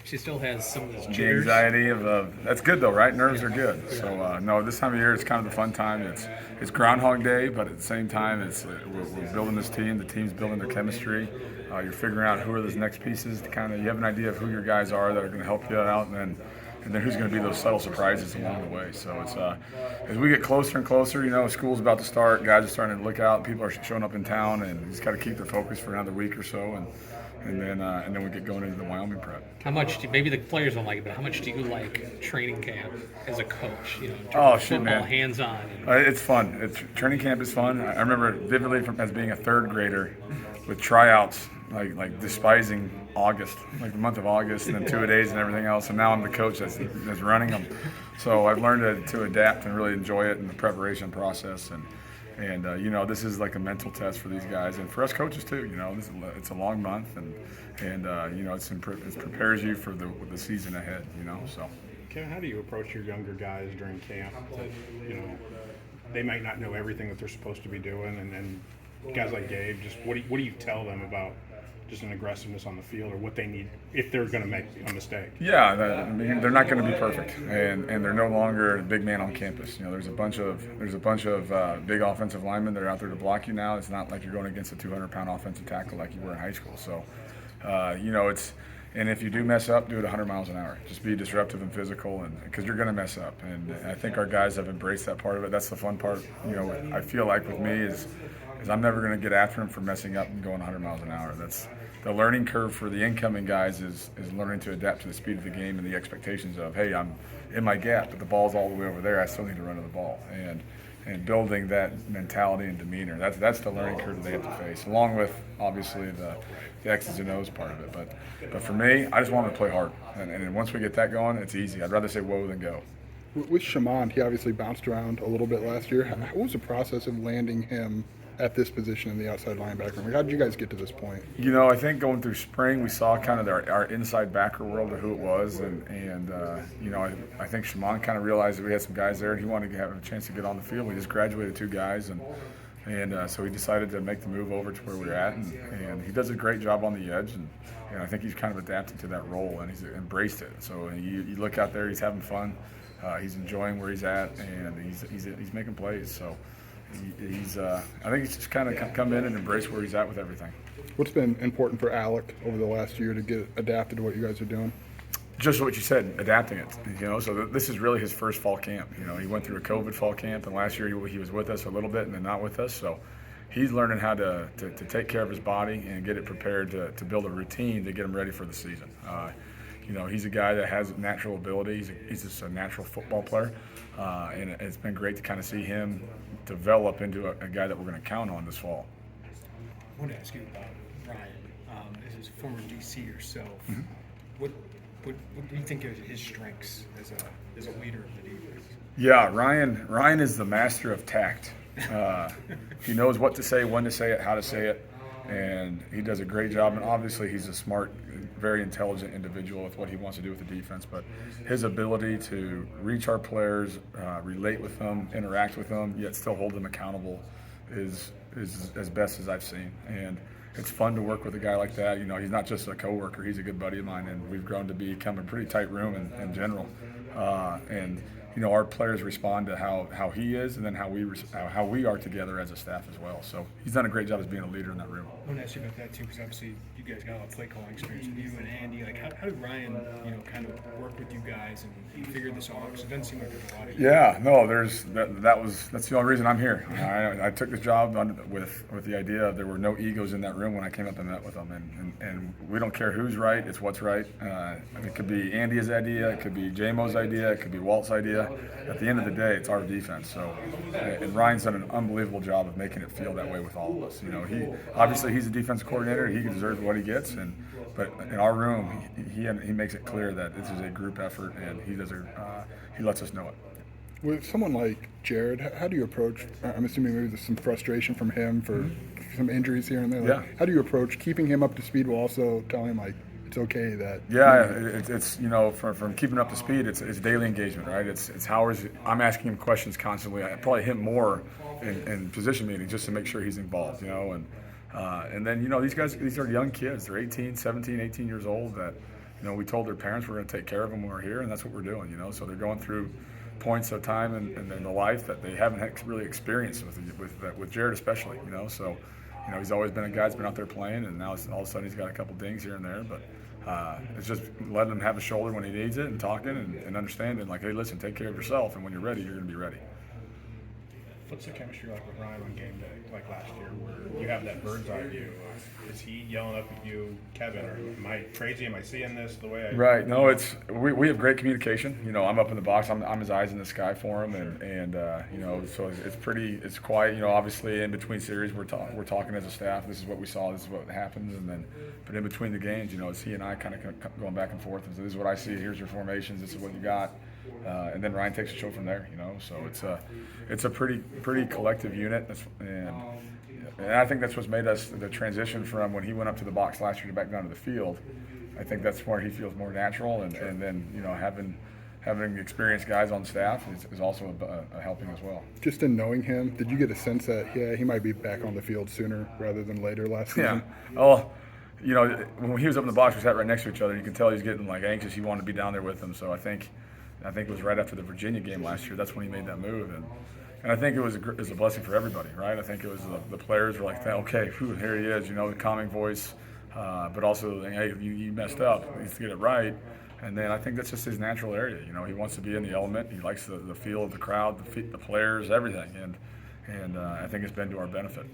She still has some of those The jitters. anxiety of that's good though, right? Nerves are good. So no, this time of year it's kind of the fun time. It's Groundhog Day, but at the same time, we're building this team. The team's building their chemistry. You're figuring out who are those next pieces to kind of you have an idea of who your guys are that are going to help you out, and then who's going to be those subtle surprises along the way. So it's as we get closer and closer, school's about to start. Guys are starting to look out. People are showing up in town, and you just got to keep their focus for another week or so, and then we get going into the Wyoming prep. How much do maybe the players don't like it, but how much do you like training camp as a coach? In terms Oh, of shit, football, man. hands-on. It's fun. Training camp is fun. I remember vividly as being a third grader with tryouts, like despising August, like the month of August, and then 2-a-days and everything else. And now I'm the coach that's running them. So I've learned to adapt and really enjoy it in the preparation process. And this is like a mental test for these guys and for us coaches too. It's a long month, and it prepares you for the season ahead. So. Kevin, how do you approach your younger guys during camp? That, they might not know everything that they're supposed to be doing, and then guys like Gabe, just what do you tell them about just an aggressiveness on the field, or what they need if they're going to make a mistake? Yeah, they're not going to be perfect, and they're no longer the big man on campus. There's a bunch of big offensive linemen that are out there to block you now. It's not like you're going against a 200-pound offensive tackle like you were in high school. So, and if you do mess up, do it 100 miles an hour. Just be disruptive and physical, and because you're going to mess up. And I think our guys have embraced that part of it. That's the fun part. I feel like with me is I'm never going to get after them for messing up and going 100 miles an hour. That's the learning curve for the incoming guys is learning to adapt to the speed of the game and the expectations of, hey, I'm in my gap, but the ball's all the way over there. I still need to run to the ball. And building that mentality and demeanor. That's the learning curve that they have to face, along with obviously the X's and O's part of it. But for me, I just want them to play hard. And once we get that going, it's easy. I'd rather say whoa than go. With Shaman, he obviously bounced around a little bit last year. What was the process of landing him at this position in the outside linebacker? How did you guys get to this point? I think going through spring, we saw kind of our inside backer world of who it was, and I think Shaman kind of realized that we had some guys there, and he wanted to have a chance to get on the field. We just graduated 2 guys, and so he decided to make the move over to where we're at, and he does a great job on the edge, and I think he's kind of adapted to that role, and he's embraced it. So you look out there, he's having fun, he's enjoying where he's at, and he's making plays. So. I think he's just kind of come in and embrace where he's at with everything. What's been important for Alec over the last year to get adapted to what you guys are doing? Just what you said, adapting it. So this is really his first fall camp. He went through a COVID fall camp, and last year he was with us a little bit and then not with us. So he's learning how to take care of his body and get it prepared to build a routine to get him ready for the season. He's a guy that has natural ability. He's just a natural football player, and it's been great to kind of see him develop into a guy that we're going to count on this fall. I want to ask you about Ryan, as a former DC yourself. Mm-hmm. What do you think of his strengths as a leader of the defense? Yeah, Ryan is the master of tact. He knows what to say, when to say it, how to say it, and he does a great job. And obviously, he's a smart, very intelligent individual with what he wants to do with the defense. But his ability to reach our players, relate with them, interact with them, yet still hold them accountable is as best as I've seen. And it's fun to work with a guy like that. He's not just a coworker; he's a good buddy of mine, and we've grown to become a pretty tight room in general. And our players respond to how he is, and then how we are together as a staff as well. So he's done a great job as being a leader in that room. I want to ask you about that too, because obviously you guys got a lot of play calling experience with you and Andy. Like, how did Ryan, kind of work with you guys and figure this out? Because it doesn't seem like there's a lot of. Yeah, no, that's the only reason I'm here. I took this job with the idea of there were no egos in that room when I came up and met with them, and we don't care who's right, it's what's right. It could be Andy's idea, it could be JMO's idea, it could be Walt's idea. At the end of the day, it's our defense. So, and Ryan's done an unbelievable job of making it feel that way with all of us. He's a defensive coordinator. He deserves what he gets, but in our room, he makes it clear that this is a group effort, and he lets us know it. With someone like Jared, how do you approach? I'm assuming maybe there's some frustration from him for some injuries here and there. Yeah. How do you approach keeping him up to speed while also telling him it's okay that? Yeah, it's from keeping up to speed, it's daily engagement, right? It's I'm asking him questions constantly. I probably him more in position meetings just to make sure he's involved, and then these guys, these are young kids. They're 18, 17, 18 years old that we told their parents we're going to take care of them when we're here, and that's what we're doing. So they're going through points of time in their life that they haven't really experienced with Jared especially. So he's always been a guy that's been out there playing, and now all of a sudden he's got a couple dings here and there, but it's just letting him have a shoulder when he needs it and talking and understanding, like, hey, listen, take care of yourself, and when you're ready, you're going to be ready. What's the chemistry like with Ryan on game day, like last year, where you have that bird's eye view? Is he yelling up at you, Kevin, or am I crazy? Am I seeing this the way I? Right. No, we have great communication. I'm up in the box. I'm his eyes in the sky for him, and so it's quiet. Obviously in between series we're talking as a staff. This is what we saw. This is what happens, but in between the games, it's he and I kind of going back and forth. This is what I see. Here's your formations. This is what you got. And then Ryan takes the show from there, So it's a pretty collective unit, and I think that's what's made us the transition from when he went up to the box last year to back down to the field. I think that's where he feels more natural, and then having experienced guys on staff is also helping as well. Just in knowing him, did you get a sense that he might be back on the field sooner rather than later last season? Yeah. Oh. When he was up in the box, we sat right next to each other. You can tell he's getting anxious. He wanted to be down there with them. So I think it was right after the Virginia game last year. That's when he made that move, and I think it was a blessing for everybody, right? I think it was the players were like, okay, here he is, the calming voice, but also, hey, you messed up. He needs to get it right. And then I think that's just his natural area. He wants to be in the element. He likes the feel of the crowd, the players, everything, and I think it's been to our benefit.